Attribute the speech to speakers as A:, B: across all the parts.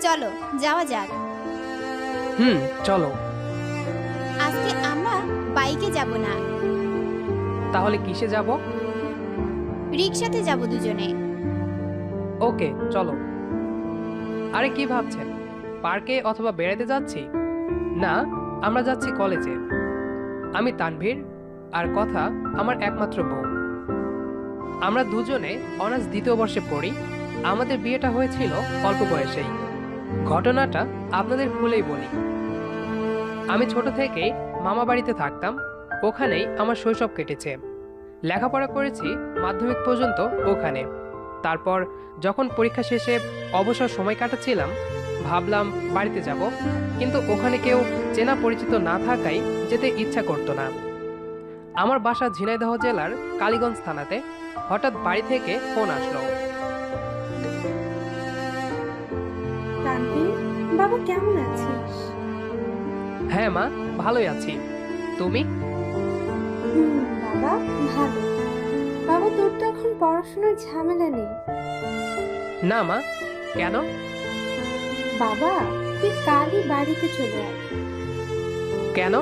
A: চলো যাওয়া যাক।
B: হুম, চলো।
A: আজকে আমরা বাইকে যাব না,
B: তাহলে কিসে যাব?
A: রিক্সাতে যাব দুজনে।
B: ওকে, চলো। আরে কি ভাবছেন, পার্কে অথবা বেড়াতে যাচ্ছি? না, আমরা যাচ্ছি কলেজে। আমি তানভীর, আর কথা আমার একমাত্র বউ। আমরা দুজনে অনার্স দ্বিতীয় বর্ষে পড়ি। আমাদের বিয়েটা হয়েছিল অল্প বয়সেই। ঘটনাটা আপনাদের খুলেই বলি। আমি ছোট থেকেই মামা বাড়িতে থাকতাম, ওখানেই আমার শৈশব কেটেছে। লেখাপড়া করেছি মাধ্যমিক পর্যন্ত ওখানে। তারপর যখন পরীক্ষা শেষে অবসর সময় কাটাচ্ছিলাম, ভাবলাম বাড়িতে যাব, কিন্তু ওখানে কেউ চেনা পরিচিত না থাকায় যেতে ইচ্ছা করতো না। আমার বাসা ঝিনাইদহ জেলার কালীগঞ্জ থানাতে। হঠাৎ বাড়ি থেকে ফোন আসলো।
C: তানভীর, বাবা কেমন আছিস?
B: হ্যাঁ মা, ভালোই আছি। তুমি?
C: বাবা ভালো। বাবা, তোর তো এখন পড়াশোনার ঝামেলা নেই।
B: না মা, কেন?
C: বাবা, তুই কালই বাড়িতে চলে আয়।
B: কেন,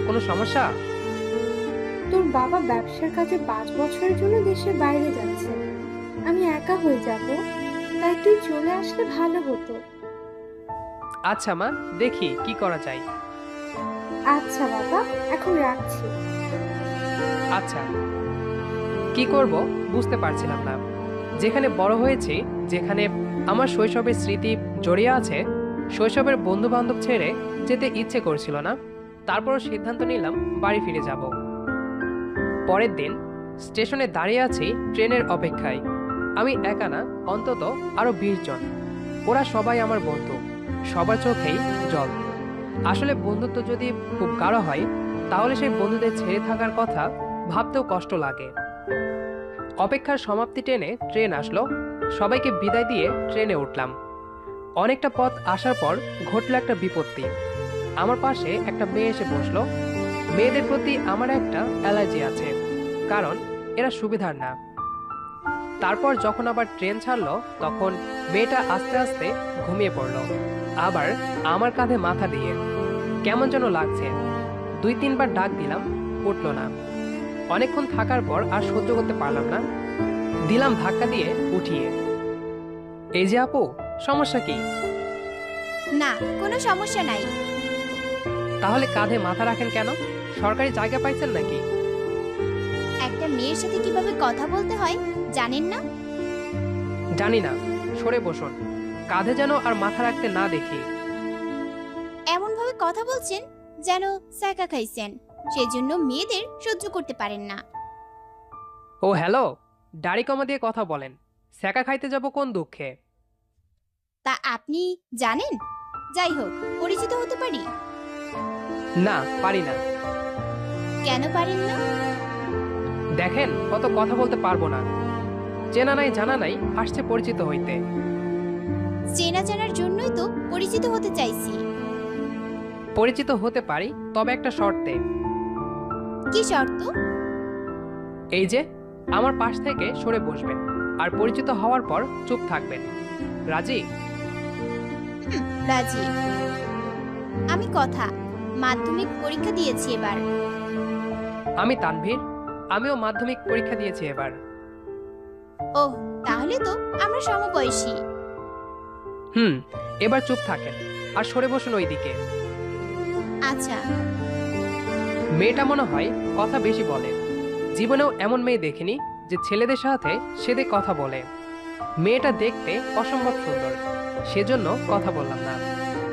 B: কোনো সমস্যা?
C: তোর বাবা ব্যবসার কাজে 5 বছরের জন্য দেশের বাইরে যাচ্ছে। আমি একা হয়ে যাব, তাই তুই চলে আসলে ভালো হতো।
B: আচ্ছা মা, দেখি কি করা যায়।
C: আচ্ছা বাবা, এখন রাখছি।
B: আচ্ছা। কি করব বুঝতে পারছিলাম না। যেখানে বড় হয়েছি, যেখানে আমার শৈশবের স্মৃতি জড়িয়ে আছে, শৈশবের বন্ধু বান্ধব ছেড়ে যেতে ইচ্ছে করছিল না। তারপরও সিদ্ধান্ত নিলাম বাড়ি ফিরে যাব। পরের দিন স্টেশনে দাঁড়িয়ে আছি ট্রেনের অপেক্ষায়। আমি একা না, অন্তত আরো 20 জন। ওরা সবাই আমার বন্ধু, সবার চোখেই জল। আসলে বন্ধুত্ব যদি খুব গাঢ় হয়, তাহলে সেই বন্ধুদের ছেড়ে থাকার কথা ভাবতেও কষ্ট লাগে। অপেক্ষার সমাপ্তি টেনে ট্রেন আসলো। সবাইকে বিদায় দিয়ে ট্রেনে উঠলাম। অনেকটা পথ আসার পর ঘটল একটা বিপত্তি। আমার পাশে একটা মেয়ে এসে বসলো। মেয়েদের প্রতি আমার একটা অ্যালার্জি আছে, কারণ এরা সুবিধার না। তারপর যখন আবার ট্রেন ছাড়লো, তখন মেয়েটা আস্তে আস্তে ঘুমিয়ে পড়লো, আবার আমার কাঁধে মাথা দিয়ে। কেমন যেন লাগছে। 2-3 বার ডাক দিলাম, উঠলো না। অনেকক্ষণ থাকার পর আর সহ্য করতে পারলাম না, দিলাম ধাক্কা দিয়ে উঠিয়ে। এই যে আপু, সমস্যা কি?
A: না, কোনো সমস্যা নাই।
B: তাহলে কাঁধে মাথা রাখেন কেন? সরকারি জায়গা পাইছেন নাকি?
A: একটা মেয়ের সাথে কিভাবে কথা বলতে হয় জানেন না?
B: জানি না, সরে বসুন। কাঁধে যেন আর মাথা রাখতে না দেখি।
A: এমন ভাবে কথা বলছেন যেন স্যাকা খাইছেন, সেজন্য মেয়েদের সহ্য করতে পারেন না।
B: ও হ্যালো, দাড়ি কমা দিয়ে কথা বলেন। স্যাকা খাইতে যাব কোন দুঃখে?
A: তা আপনি জানেন? যাই হোক, পরিচিত হতে পারি?
B: না, পারি না।
A: কেন পারেন না?
B: দেখেন, কত কথা বলতে পারবো না। চেনা নাই জানা নাই, আসছে পরিচিত হইতে।
A: চেনা জানার জন্যই তো পরিচিত হতে চাইছি।
B: পরিচিত হতে পারি, তবে একটা শর্তে।
A: কি শর্ত?
B: এই যে, আমার পাশ থেকে সরে বসবেন, আর পরিচিত হওয়ার পর চুপ থাকবেন। রাজি?
A: রাজি। আমি কথা, মাধ্যমিক পরীক্ষা দিয়েছি এবার।
B: আমি তানভীর, আমিও মাধ্যমিক পরীক্ষা দিয়েছি এবার।
A: ওহ, তাহলে তো আমরা সমবয়সী।
B: হুম, এবার চুপ থাকেন আর সরে বসুন ওইদিকে।
A: আচ্ছা।
B: মেয়েটা মনে হয় কথা বেশি বলে। জীবনেও এমন মেয়ে দেখিনি যে ছেলেদের সাথে সেদে কথা বলে। মেয়েটা দেখতে অসম্ভব সুন্দর, সেজন্য কথা বললাম না।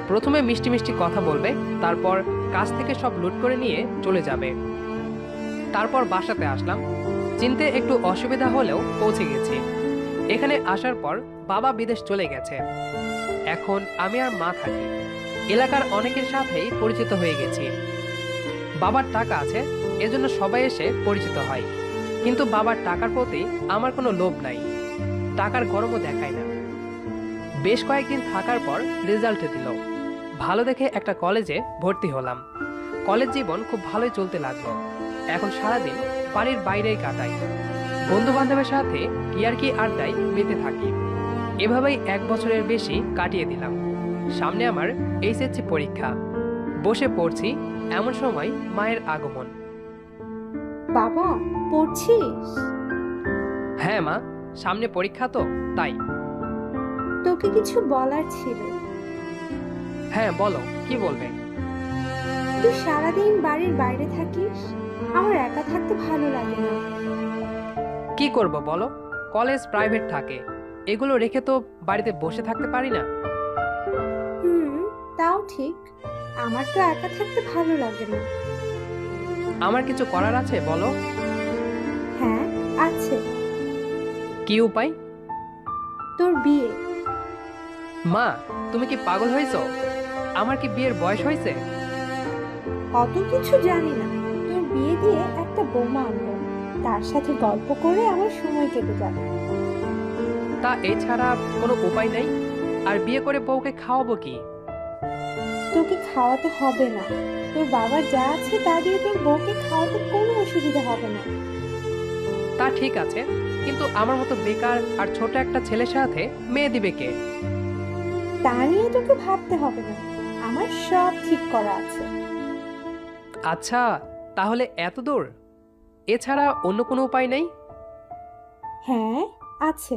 B: প্রথমে মিষ্টি মিষ্টি কথা বলবে, তারপর কাছ থেকে সব লুট করে নিয়ে চলে যাবে। তারপর বাসাতে আসলাম। চিনতে একটু অসুবিধা হলেও পৌঁছে গেছি। এখানে আসার পর বাবা বিদেশ চলে গেছে। এখন আমি আর মা থাকি। এলাকার অনেকের সাথেই পরিচিত হয়ে গেছি। বাবার টাকা আছে, এজন্য সবাই এসে পরিচিত হয়। কিন্তু বাবার টাকার প্রতি আমার কোনো লোভ নাই, টাকার গরমও দেখায় না। বেশ কয়েকদিন থাকার পর রেজাল্ট দিল। ভালো দেখে একটা কলেজে ভর্তি হলাম। কলেজ জীবন খুব ভালোই চলতে লাগলো। এখন সারাদিন বাড়ির বাইরেই কাটাই। বন্ধু বান্ধবের সাথে ইয়ার্কি আড্ডায় মেতে থাকি। এভাবেই 1 বছরের বেশি কাটিয়ে দিলাম। সামনে আমার এইচএসসি পরীক্ষা। বসে পড়ছি, এমন সময় মায়ের আগমন।
C: বাবা, পড়ছিস?
B: হ্যাঁ মা, সামনে পরীক্ষা তো তাই।
C: তোকে কিছু বলার ছিল।
B: হ্যাঁ বলো, কি বলবে?
C: তুই সারাদিন বাড়ির বাইরে থাকিস, আমার একা থাকতে ভালো লাগে না।
B: কি করব বলো, কলেজ প্রাইভেট থাকে, এগুলো রেখে তো বাড়িতে বসে থাকতে পারি না।
C: তাও ঠিক, আমার তো একা থাকতে ভালো লাগে না।
B: আমার কিছু করার আছে বলো।
C: হ্যাঁ আছে,
B: কি উপায়?
C: তোর বিয়ে।
B: মা, তুমি কি পাগল হয়েছো? আমার কি বিয়ের বয়স হয়েছে?
C: অত কিছু জানি না, তোর বিয়ে দিয়ে একটা বৌমা আনবো, তার সাথে গল্প করে আমার সময় কেটে যাবে।
B: তা এছাড়া কোনো উপায় নেই? আর বিয়ে করে বউকে খাওয়াবো কি?
C: তোকে খাওয়াতে হবে না, তোর বাবার যা আছে তা দিয়ে তোর বউকে খাওয়াতে কোনো অসুবিধা হবে না।
B: তা ঠিক আছে, কিন্তু আমার মতো বেকার আর ছোট একটা ছেলের সাথে মেয়ে দিবে কে?
C: তা নিয়ে তোকে ভাবতে হবে না, আমার সব ঠিক করা আছে।
B: আচ্ছা, তাহলে এত দূর? এছাড়া অন্য কোনো উপায় নেই?
C: হ্যাঁ আছে,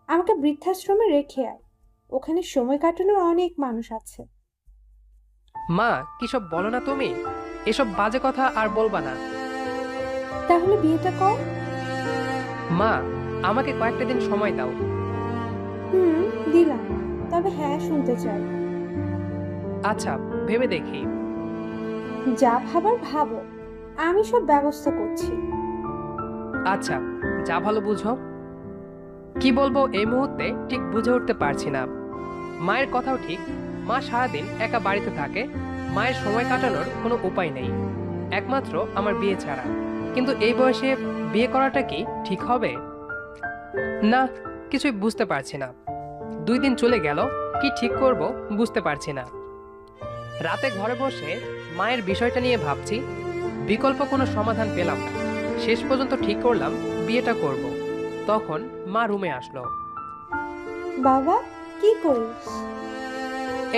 C: আমাকে বৃদ্ধাশ্রমে রেখে আয়, ওখানে সময় কাটানোর অনেক মানুষ আছে।
B: মা, কিসব বলো না তুমি? এসব বাজে কথা আর বলবা না।
C: তাহলে বিয়েটা কর।
B: মা, আমাকে কয়েকটা দিন সময় দাও।
C: দিলাম, তবে হ্যাঁ শুনতে চাই।
B: আচ্ছা, ভেবে দেখি।
C: যা ভাবার ভাবো, আমি সব ব্যবস্থা করছি।
B: আচ্ছা, যা ভালো বুঝো। কি বলবো এই মুহূর্তে ঠিক বুঝে উঠতে পারছি না। মায়ের কথাও ঠিক, মা সারাদিন একা বাড়িতে থাকে, মায়ের সময় কাটানোর কোনো উপায় নেই, একমাত্র আমার বিয়ে ছাড়া। কিন্তু এই বয়সে বিয়ে করাটা কি ঠিক হবে? না, কিছুই বুঝতে পারছি না। 2 দিন চলে গেল, কি ঠিক করব বুঝতে পারছি না। রাতে ঘরে বসে মায়ের বিষয়টা নিয়ে ভাবছি, বিকল্প কোনো সমাধান পেলাম না। শেষ পর্যন্ত ঠিক করলাম বিয়েটা করব। তখন মা রুমে আসলো।
C: বাবা, কি করিস?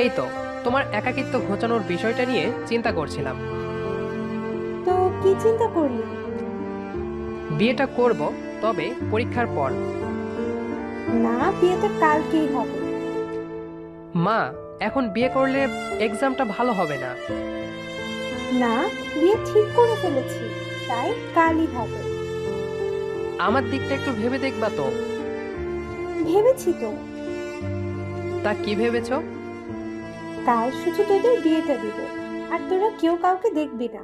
B: এই তো তোমার একাকিত্ব ঘোচানোর বিষয়টা নিয়ে চিন্তা করছিলাম।
C: তো কি চিন্তা করলি?
B: বিয়েটা করব, তবে পরীক্ষার পর।
C: না, বিয়েটা কালকেই হবে।
B: মা, এখন বিয়ে করলে এক্সামটা ভালো হবে না।
C: না, বিয়ে ঠিক করে ফেলেছি, তাই কালই হবে।
B: আমার দিকটা একটু ভেবে দেখবা তো।
C: ভেবেছি তো।
B: তা কি ভেবেছো?
C: কাল শুধু তোদের বিয়েটা দিব, আর তোরা কেউ কাউকে দেখবি না।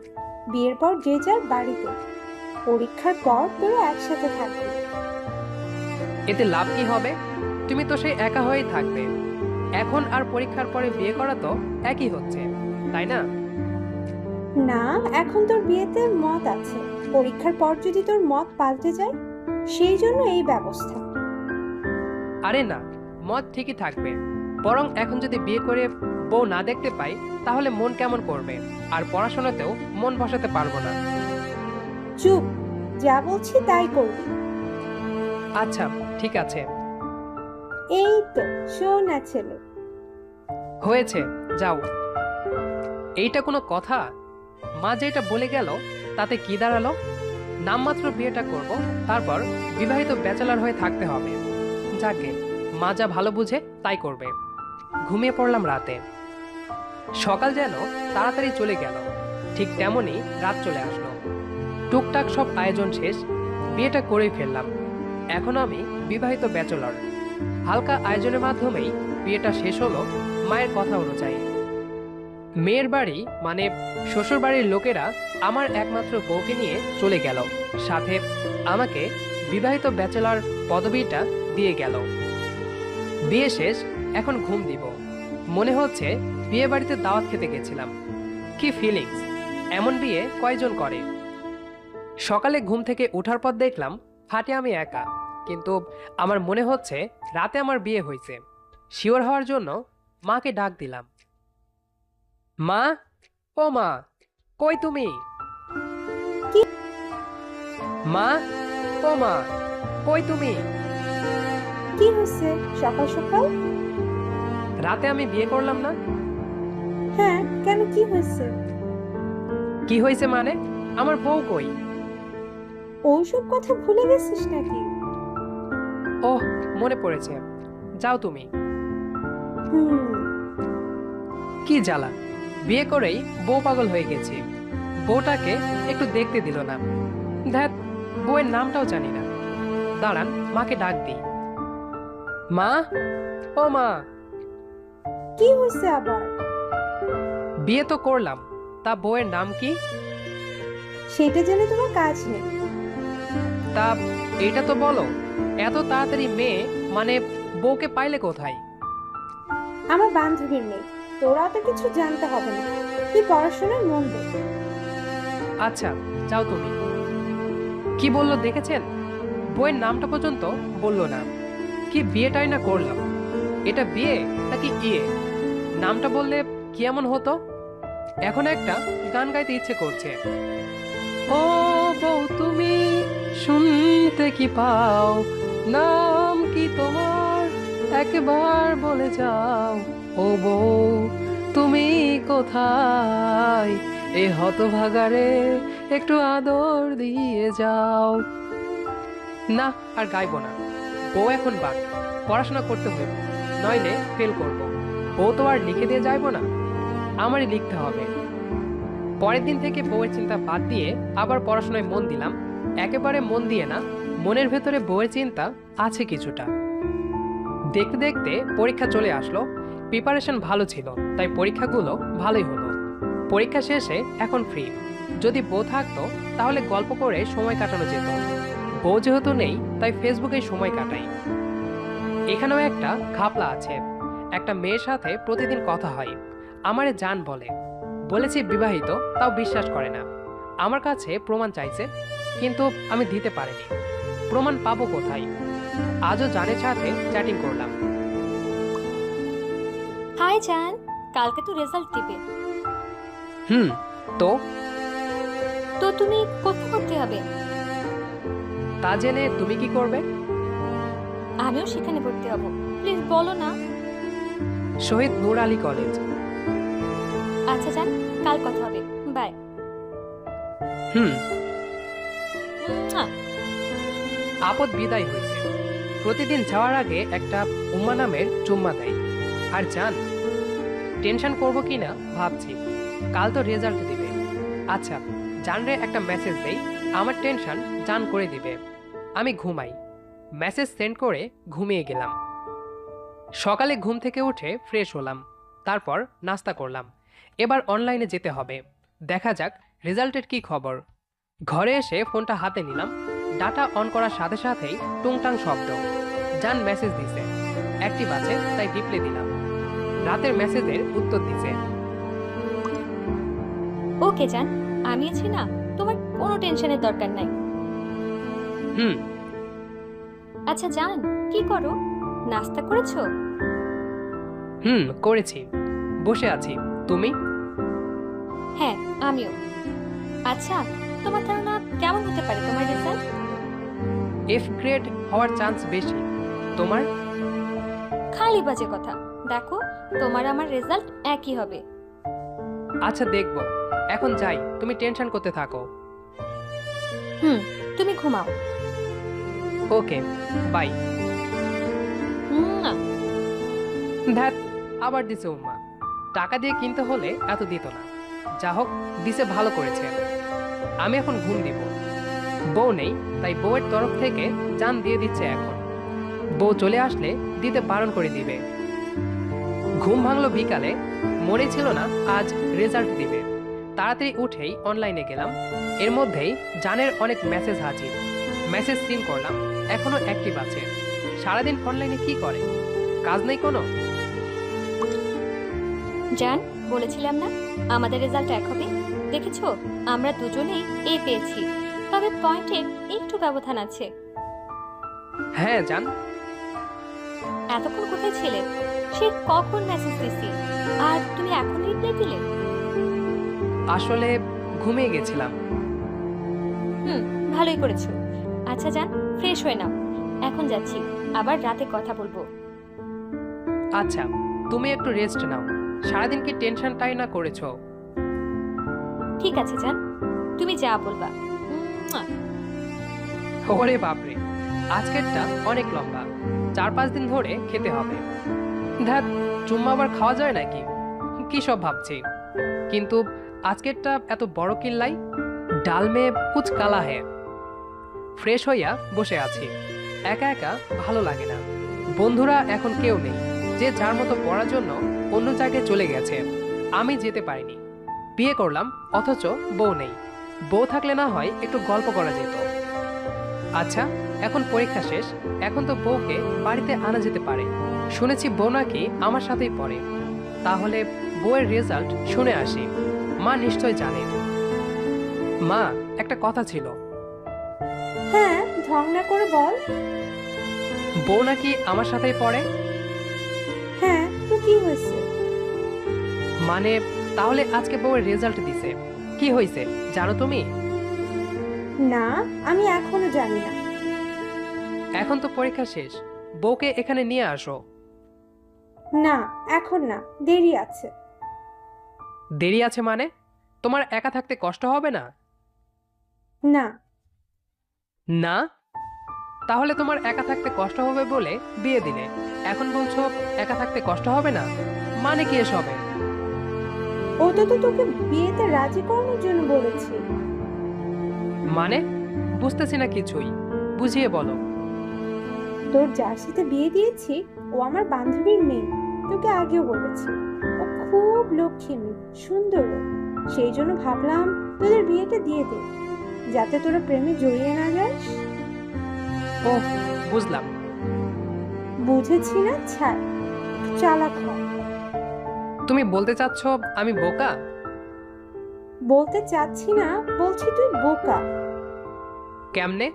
C: বিয়ের পর যে যার বাড়িতে, পরীক্ষার পর তোরা একসাথে থাকবি।
B: এতে লাভ কি হবে? তুমি তো সেই একা হয়েই থাকবে। এখন আর পরীক্ষার পরে বিয়ে করা তো একই হচ্ছে, তাই না?
C: না, এখন তোর বিয়েতে মত আছে, পরীক্ষার পর যদি তোর মত পাল্টে যায়, সেই জন্য এই ব্যবস্থা।
B: আরে না, মত ঠিকই থাকবে। বরং এখন যদি বিয়ে করে বউ না দেখতে পাই, তাহলে মন কেমন করবে, আর পড়াশোনাতেও মন বসাতে পারবো না।
C: চুপ, যা বলছি তাই করবি।
B: আচ্ছা, ঠিক আছে।
C: এই তো শোনা ছেলে।
B: হয়েছে, যাও। এইটা কোনো কথা? মা যেটা বলে গেল তাতে কি দাঁড়ালো? নামমাত্র বিয়েটা করব, তারপর বিবাহিত ব্যাচেলর হয়ে থাকতে হবে। যাকে মা যা ভালো বুঝে তাই করবে। ঘুমিয়ে পড়লাম রাতে। সকাল যেন তাড়াতাড়ি চলে গেল, ঠিক তেমনই রাত চলে আসলো। টুকটাক সব আয়োজন শেষ, বিয়েটা করেই ফেললাম। এখন আমি বিবাহিত ব্যাচেলর। হালকা আয়োজনের মাধ্যমেই বিয়েটা শেষ হলো মায়ের কথা অনুযায়ী। মেয়ের বাড়ি মানে শ্বশুর বাড়ির লোকেরা আমার একমাত্র বউকে নিয়ে চলে গেল, সাথে আমাকে বিবাহিত ব্যাচেলর পদবিটা দিয়ে গেল। বিয়ে শেষ, এখন ঘুম দিব। মনে হচ্ছে বিয়ে বাড়িতে দাওয়াত খেতে গেছিলাম। কি ফিলিংস! এমন বিয়ে কয়জন করে? সকালে ঘুম থেকে ওঠার পর দেখলাম খাটে আমি একা, কিন্তু আমার মনে হচ্ছে রাতে আমার বিয়ে হয়েছে। শিওর হওয়ার জন্য মাকে ডাক দিলাম। মা, ও মা, কই তুমি? মা, ও মা, কই তুমি?
C: কি হচ্ছে সকাল সকাল?
B: রাতে আমি বিয়ে করলাম না।
C: হ্যাঁ, কেন, কি হয়েছে?
B: কি হয়েছে মানে? আমার বউ কই?
C: ওইসব কথা ভুলে গেছিস নাকি?
B: ওহ, মনে পড়েছে। যাও তুমি।
C: হুম।
B: কি জ্বালা, বিয়ে করেই বউ পাগল হয়ে গেছি। বউটাকে একটু দেখতে দিল না। ধ্যাত, বউয়ের নামটাও জানি না। দাঁড়ান, মাকে ডাক দিই। মা, ও মা।
C: কি হয়েছে আবার?
B: বিয়ে তো করলাম, তা বউয়ের নাম কি?
C: সেটা জেনে তোমার কাজ নেই।
B: তা এইটা তো বলো, এত তাড়াতাড়ি মেয়ে মানে বউকে পাইলে কোথায়?
C: আমার বান্ধবীর মেয়ে, তোরা তো কিছু জানতে হবে না। তুই পড়াশোনায় মন দে।
B: আচ্ছা, যাও তুমি। কি বললো দেখেছেন? বউয়ের নামটা পর্যন্ত বললো না। কি বিয়েটাই না করলাম, এটা বিয়ে নাকি ইয়ে? নামটা বললে কি এমন হতো? এখন একটা গান গাইতে ইচ্ছে করছে। ও বউ তুমি শুনতে কি পাও, নাম কি তোমার একবার বলে যাও। ও বউ তুমি কোথায়, এ হতভাগারে একটু আদর দিয়ে যাও। না, আর গাইবো না। বউ এখন বাদ, পড়াশোনা করতে হইব, নইলে ফেল করব। বউ তো আর লিখে দিয়ে যাইবো না, আমারই লিখতে হবে। পরের দিন থেকে বউয়ের চিন্তা বাদ দিয়ে আবার পড়াশোনায় মন দিলাম। একেবারে মন দিয়ে না, মনের ভেতরে বউয়ের চিন্তা আছে কিছুটা। দেখতে দেখতে পরীক্ষা চলে আসলো। প্রিপারেশন ভালো ছিল, তাই পরীক্ষাগুলো ভালোই হলো। পরীক্ষা শেষে এখন ফ্রি। যদি বউ থাকতো তাহলে গল্প করে সময় কাটানো যেত। বউ যেহেতু নেই, তাই ফেসবুকে সময় কাটাই। এখানেও একটা ঘাপলা আছে। একটা মেয়ের সাথে প্রতিদিন কথা হয়, আমারে জান বলে। বলেছি বিবাহিত, তাও বিশ্বাস করে না। আমার কাছে প্রমাণ চাইছে, কিন্তু আমি দিতে পারিনি। প্রমাণ পাবো কোথায়? আজও জানের সাথে চ্যাটিং করলাম।
D: হাই জান, কালকে তো রেজাল্ট দিবে।
B: হুম, তো
D: তো তুমি কোথায় ভর্তি হবে?
B: তা জেনে তুমি কি করবে?
D: আমিও সেখানে ভর্তি হব। প্লিজ বলো না।
B: শহীদ নূর আলী কলেজ।
D: আচ্ছা জান, কাল কথা হবে। বাই।
B: হুম। আপদ বিদায় হয়েছে। প্রতিদিন যাওয়ার আগে একটা উম্মা নামের চুম্মা দেয়। আর জান, টেনশন করব কিনা ভাবছি। কাল তো রেজাল্ট দিবে। আচ্ছা, জানরে একটা মেসেজ দেই, আমার টেনশন জান করে দিবে। আমি ঘুমাই। মেসেজ সেন্ড করে ঘুমিয়ে গেলাম। সকালে ঘুম থেকে উঠে ফ্রেশ হলাম, তারপর নাস্তা করলাম। এবার অনলাইনে যেতে হবে, দেখা যাক রেজাল্টের কি খবর। ঘরে এসে ফোনটা হাতে নিলাম। ডাটা অন করার সাথে সাথেই টুংটাং শব্দ। জান মেসেজ দিছে, অ্যাক্টিভ আছে তাই রিপ্লাই দিলাম। রাতের মেসেজের উত্তর দিছে।
D: ওকে জান, আমি আছি না, তোমার কোনো টেনশনের দরকার নাই।
B: হুম।
D: আচ্ছা জান, কি করো? নাস্তা করেছো?
B: হুম, করেছি, বসে আছি। তুমি?
D: হ্যাঁ, আমিও। আচ্ছা, তোমার ধারণা কেমন হতে পারে তোমার রেজাল্ট?
B: এফ গ্রেড হওয়ার চান্স বেশি। তোমার?
D: খালি বাজে কথা। দেখো, তোমার আমার রেজাল্ট একই হবে।
B: আচ্ছা, দেখব। এখন যাই, তুমি টেনশন করতে থাকো।
D: হুম, তুমি ঘুমাও।
B: ওকে, বাই।
D: না,
B: ধ্যাত, আবার দিছে উম্মা। টাকা দিয়ে কিনতে হলে এত দিত না। যা হোক, দিছে ভালো করেছে। আমি এখন ঘুম দিব। বউ নেই, তাই বউয়ের তরফ থেকে জান দিয়ে দিচ্ছে এখন। বউ চলে আসলে দিতে বারণ করে দিবে। ঘুম ভাঙলো বিকালে। মনে ছিল না আজ রেজাল্ট দিবে। তাড়াতাড়ি উঠেই অনলাইনে গেলাম। এর মধ্যেই জানের অনেক মেসেজ হাজির। মেসেজ সিন করলাম, এখনো অ্যাক্টিভ আছে। সারাদিন অনলাইনে কি করে? কাজ নেই কোনো?
D: জান, বলেছিলাম না আমাদের রেজাল্ট এক হবে। দেখেছো, আমরা দুজনেই এ পেয়েছি, তবে পয়েন্টের একটু ব্যবধান আছে।
B: হ্যাঁ জান।
D: এতক্ষণ কোথায় ছিলে? সে কখন মেসেজ দিছি, আর তুমি এখন রিপ্লাই দিলে?
B: আসলে ঘুমিয়ে গেছিলাম।
D: হুম, ভালোই করেছো। আচ্ছা জান, ফ্রেশ হয়ে নাও। এখন যাচ্ছি, আবার রাতে কথা বলবো।
B: আচ্ছা, তুমি একটু রেস্ট নাও। সারাদিন কি টেনশনটাই না করেছো?
D: ঠিক আছে জান, তুমি যা বলবা। মুয়া।
B: ওরে বাপরে, আজকেরটা অনেক লম্বা, 4-5 দিন ধরে খেতে হবে। ধ্যাত, চুম্মা আবার খাওয়া যায় নাকি? কি সব ভাবছি। কিন্তু আজকেরটা এত বড় কিল্লাই। ডাল মে কুচ কালা হে। ফ্রেশ হইয়া বসে আছি, একা একা ভালো লাগে না। বন্ধুরা এখন কেউ নেই, যে যার মতো পড়ার জন্য অন্য জায়গায় চলে গেছে। আমি যেতে পারিনি। বিয়ে করলাম অথচ বউ নেই। বউ থাকলে না হয় একটু গল্প করা যেত। আচ্ছা, এখন পরীক্ষা শেষ, এখন তো বউকে বাড়িতে আনা যেতে পারে। শুনেছি বউ নাকি আমার সাথেই পড়ে। তাহলে বউয়ের রেজাল্ট শুনে আসি। মা নিশ্চয় জানে। মা, একটা কথা ছিল।
C: হ্যাঁ, ঢং না করে বল।
B: বউ নাকি আমার সাথেই পড়ে?
C: হ্যাঁ, তো কি হয়েছে?
B: মানে, তাহলে আজকে বউয়ের রেজাল্ট দিছে। কি হয়েছে জানো তুমি?
C: না, আমি এখনো জানি না।
B: এখন তো পরীক্ষা শেষ, বউকে এখানে নিয়ে আসো।
C: না, এখন না, দেরি আছে।
B: দেরি আছে মানে? তোমার একা থাকতে কষ্ট হবে না?
C: না।
B: না? তাহলে তোমার একা থাকতে কষ্ট হবে বলে বিয়ে দিলে, এখন বলছো একা থাকতে কষ্ট হবে না? মানে কি এসবে?
C: ওটা তো তোকে বিয়েতে রাজি করানোর জন্য বলেছি।
B: মানে বুঝতেছি না কিছুই, বুঝিয়ে বলো।
C: তোর যার সাথে বিয়ে দিয়েছি ও আমার বান্ধবীর মেয়ে, তোকে আগেও বলেছি। ও খুব লক্ষ্মী মেয়ে, সুন্দর। সেই জন্য ভাবলাম তোদের বিয়েটা দিয়ে দে, যাতে তোরা প্রেমে জড়িয়ে না যাস।
B: ও, বুঝলাম।
C: বুঝেছি না, ছাড়। চালাক হ।
B: তুমি বলতে চাচ্ছ আমি বোকা?
C: বলতে চাচ্ছি না, বলছি তুই বোকা।
B: কেমনে?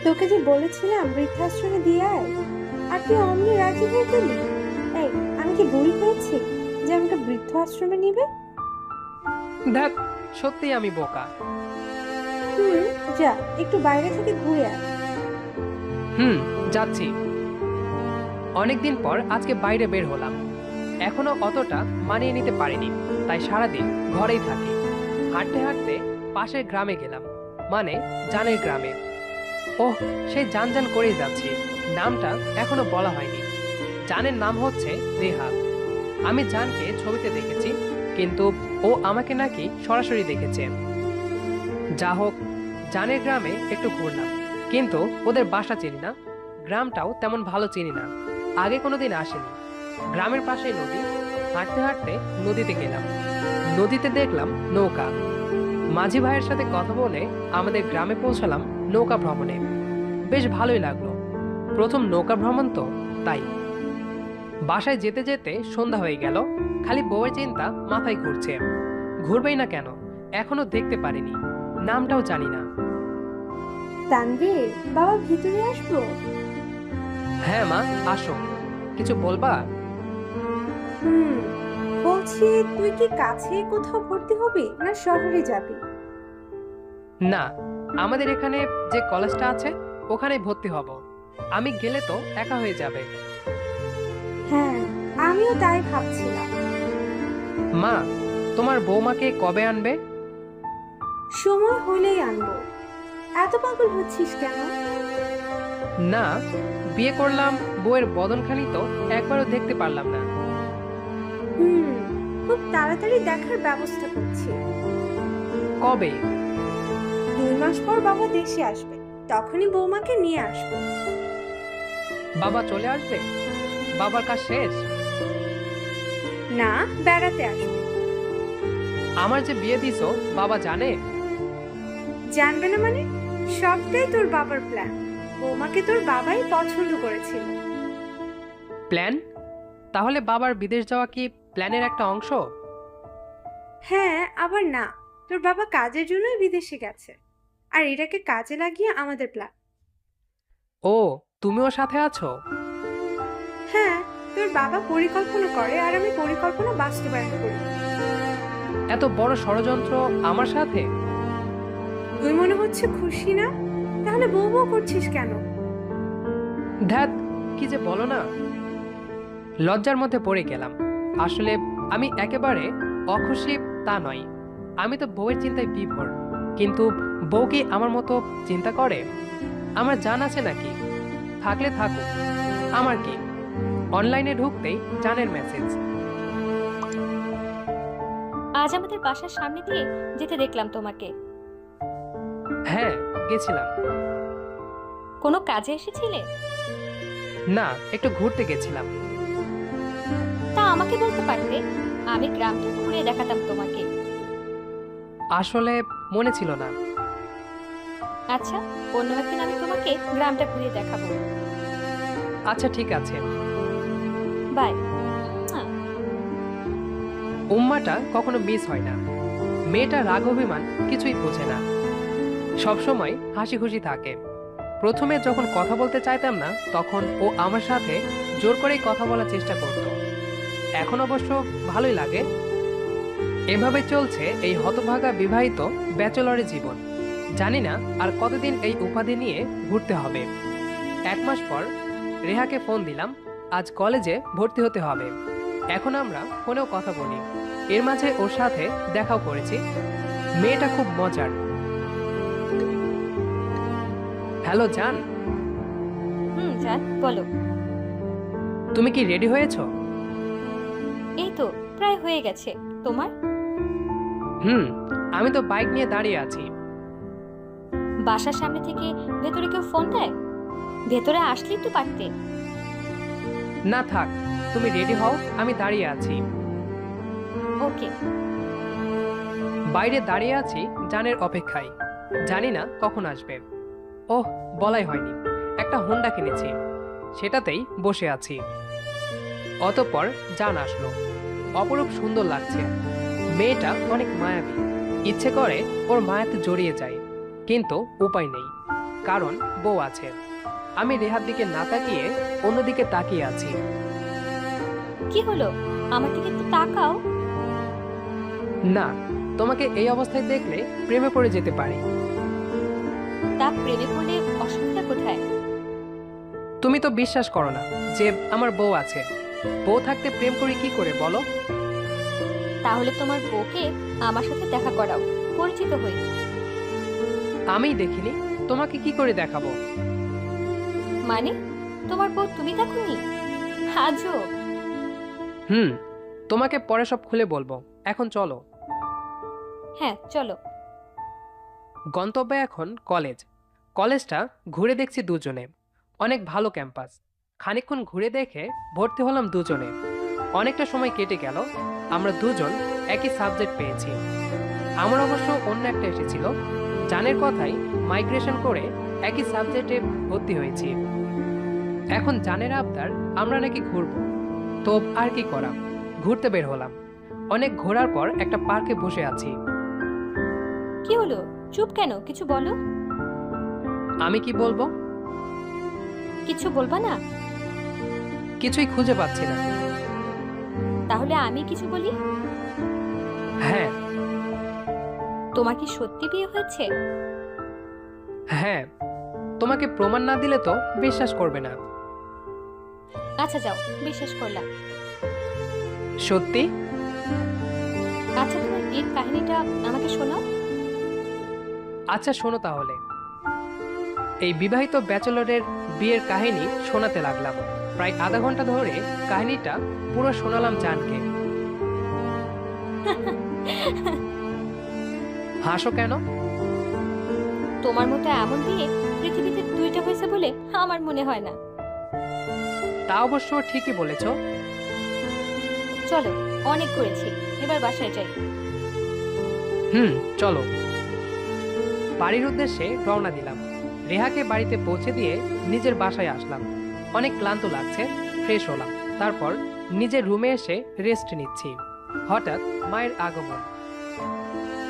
C: তোকে যে বলেছিলাম বৃদ্ধাশ্রমে দিয়ে আয়, আর তুই অমনি রাজি হয়ে গেলি। এই, আমি কি বুড়ি হয়েছি যে আমাকে বৃদ্ধাশ্রমে নিবে?
B: দেখ, সত্যি আমি বোকা।
C: যা, একটু বাইরে থেকে ঘুরে আয়।
B: যাচ্ছি। অনেকদিন পর আজকে বাইরে বের হলাম। এখনো অতটা মানিয়ে নিতে পারিনি, তাই সারাদিন ঘরেই থাকি। হাঁটতে হাঁটতে পাশের গ্রামে গেলাম, মানে জানের গ্রামে। ওহ, সেই জান জান করেই যাচ্ছি। নামটা এখনো বলা হয়নি। জানের নাম হচ্ছে রেহা। আমি জানকে ছবিতে দেখেছি, কিন্তু ও আমাকে নাকি সরাসরি দেখেছে। যা হোক, জানের গ্রামে একটু ঘুরলাম, কিন্তু ওদের বাসা চিনি না, গ্রামটাও তেমন ভালো চিনি না। আগে কোনোদিন আসেনি। গ্রামের পাশে নদী। হাঁটতে হাঁটতে নদীতে গেলাম। নদীতে দেখলাম নৌকা। মাঝি ভাইয়ের সাথে কথা বলে আমাদের গ্রামে পৌঁছালাম নৌকা ভ্রমণে। বেশ ভালোই লাগলো। প্রথম নৌকা ভ্রমণ তো, তাই। বাসায় যেতে যেতে সন্ধ্যা হয়ে গেল। খালি বউয়ের চিন্তা মাথায় ঘুরছে। ঘুরবেই না কেন, এখনো দেখতে পারিনি, নামটাও জানি না।
C: তানভীর, বাবা ভিতরে আসবো?
B: হ্যাঁ মা, আসো। কিছু বলবা?
C: বলছি, তুই কি কাছে কোথাও ভর্তি হবি না শহরে যাবি?
B: না, আমাদের এখানে যে কলেজটা আছে ওখানে ভর্তি হব। আমি গেলে তো একা হয়ে যাবে।
C: হ্যাঁ, আমিও তাই ভাবছিলাম।
B: মা, তোমার বৌমাকে কবে আনবে?
C: সময় হলেই আনবো। এত পাগল হচ্ছিস কেন?
B: না, বিয়ে করলাম, বউয়ের বদনখানি তো একবারও দেখতে পারলাম না।
C: খুব তাড়াতাড়ি দেখার ব্যবস্থা করছি।
B: কবে?
C: 2 মাস পর বাবা দেশে আসবে, তখনই বৌমাকে নিয়ে আসবো।
B: বাবা চলে আসবে? বাবার কাজ শেষ?
C: না, বেড়াতে আসবে।
B: আমার যে বিয়ে দিছো বাবা জানে?
C: জানবে না মানে? সবটাই তোর বাবার প্ল্যান। বৌমাকে তোর বাবাই পছন্দ করেছিল।
B: প্ল্যান? তাহলে বাবার বিদেশ যাওয়া কি প্ল্যানের একটা অংশ?
C: হ্যাঁ, আবার না, তোর বাবা কাজের জন্যই বিদেশে গেছে, আর এটাকে কাজে লাগিয়ে আমাদের প্ল্যান।
B: ও, তুমিও সাথে আছো?
C: হ্যাঁ, তোর বাবা পরিকল্পনা করে আর আমি পরিকল্পনা বাস্তবায়ন করি।
B: এত বড় ষড়যন্ত্র আমার সাথে?
C: তুই মনে হচ্ছে খুশি না? তাহলে বউ বউ করছিস কেন?
B: ধ্যাত, কি যে বলো না। লজ্জার মধ্যে পড়ে গেলাম। আসলে আমি একেবারে অখুশি তা নয়, আমি তো বউয়ের চিন্তায় বিভোর। কিন্তু বউ কি আমার মতো চিন্তা করে? আমার জান আছে নাকি? থাকলে থাকুক, আমার কি। অনলাইনে ঢুকতেই জানের মেসেজ।
D: আজ আমাদের বাসার সামনে দিয়ে যেতে দেখলাম তোমাকে।
B: হ্যাঁ, গেছিলাম।
D: কোনো কাজে এসেছিলে?
B: না, একটু ঘুরতে গেছিলাম।
D: তা আমাকে বলতে পারতে, আমি গ্রামটা ঘুরে দেখাতাম তোমাকে।
B: আসলে মনে ছিল না।
D: আচ্ছা, অন্য একদিন আমি তোমাকে গ্রামটা ঘুরিয়ে দেখাবো।
B: আচ্ছা ঠিক আছে।
D: বাই।
B: উম্মাটা কখনো মিস হয় না। মেয়েটা রাগ অভিমান কিছুই বোঝে না, সবসময় হাসি খুশি থাকে। প্রথমে যখন কথা বলতে চাইতাম না, তখন ও আমার সাথে জোর করেই কথা বলার চেষ্টা করত। এখন অবশ্য ভালোই লাগে। এভাবে চলছে এই হতভাগা বিবাহিত ব্যাচেলরের জীবন। জানি না আর কতদিন এই উপাধি নিয়ে ঘুরতে হবে। 1 মাস পর রেহাকে ফোন দিলাম, আজ কলেজে ভর্তি হতে হবে। এখন আমরা ফোনেও কথা বলি। এর মাঝে ওর সাথে দেখাও করেছি। মেয়েটা খুব মজার। হ্যালো জান,
D: জান বলো।
B: তুমি কি রেডি হয়েছো?
D: এই তো প্রায় হয়ে গেছে। তোমার?
B: আমি তো বাইক নিয়ে দাঁড়িয়ে আছি।
D: বাসার সামনে থেকে ভেতরে কেউ ফোন দেয়? ভেতরে আসলেই তো পারতে।
B: না থাক, তুমি রেডি হও, আমি দাঁড়িয়ে আছি।
D: ওকে।
B: বাইরে দাঁড়িয়ে আছি জানের অপেক্ষায়। জানি না কখন আসবে। ওহ, বলাই হয়নি, একটা হোন্ডা কিনেছি, সেটাতেই বসে আছি। অতঃপর জান আসলো। অপরূপ সুন্দর লাগছে। মেয়েটা অনেক মায়াবী। ইচ্ছে করে ওর মায়াতে জড়িয়ে যায়, কিন্তু উপায় নেই, কারণ বউ আছে। আমি রেহার দিকে না তাকিয়ে অন্যদিকে তাকিয়ে আছি।
D: কি হলো? আমার দিকে একটু তাকাও।
B: না, তোমাকে এই অবস্থায় দেখলে প্রেমে পড়ে যেতে পারি।
D: তা প্রেমে পড়লে অসুবিধা কোথায়?
B: তুমি তো বিশ্বাস করো না যে আমার বউ আছে। বউ থাকতে প্রেম করি কি করে বলো?
D: তাহলে তোমার বউকে আমার সাথে দেখা করাও, পরিচিত হই।
B: আমি দেখিনি, তোমাকে কি করে দেখাবো?
D: মানে তোমার বউ তুমি দেখোনি? আজও।
B: তোমাকে পরে সব খুলে বলবো, এখন চলো।
D: হ্যাঁ চলো।
B: গন্তব্যে এখন কলেজ। কলেজটা ঘুরে দেখছি দুজনে। অনেক ভালো ক্যাম্পাস। খানিকক্ষণ ঘুরে দেখে ভর্তি হলাম দুজনে। অনেকটা সময় কেটে গেল। আমরা দুজন একই সাবজেক্ট পেয়েছি। আমার অবশ্য অন্য একটা এসেছিল। জানের কথাই মাইগ্রেশন করে একই সাবজেক্টে ভর্তি হয়েছি। এখন জানের আবদার আমরা নাকি ঘুরবো, তো আর কি করা, ঘুরতে বের হলাম। অনেক ঘোরার পর একটা পার্কে বসে আছি।
D: কি হলো? চুপ কেন? কিছু বলো।
B: আমি কি বলবো?
D: কিছু বলবা না?
B: কিছুই খুঁজে পাচ্ছি না।
D: তাহলে আমি কিছু বলি।
B: হ্যাঁ।
D: তোমার কি সত্যি বিয়ে হয়েছে?
B: হ্যাঁ, তোমাকে প্রমাণ না দিলে তো বিশ্বাস করবে না।
D: আচ্ছা যাও, বিশ্বাস করলাম।
B: সত্যি?
D: আচ্ছা তোমার বিয়ের কাহিনীটা আমাকে শোনাও।
B: আচ্ছা শোনো তাহলে। এই বিবাহিত ব্যাচেলরের বিয়ের কাহিনী শোনাতে লাগলাম। প্রায় আধা ঘন্টা ধরে কাহিনীটা পুরো শোনালাম জানকে। হাসো কেন?
D: তোমার মতো এমন বিয়ে পৃথিবীতে 2টা হয়েছে বলে আমার মনে হয় না।
B: তা অবশ্য ঠিকই বলেছ।
D: চলো, অনেক করেছি, এবার বাসায় যাই।
B: চলো। বাড়ির উদ্দেশ্যে রওনা দিলাম। রেহাকে বাড়িতে পৌঁছে দিয়ে নিজের বাসায় আসলাম। অনেক ক্লান্ত লাগছে, ফ্রেশ হলাম। তারপর নিজের রুমে এসে রেস্ট নিচ্ছি। হঠাৎ মায়ের আগমন।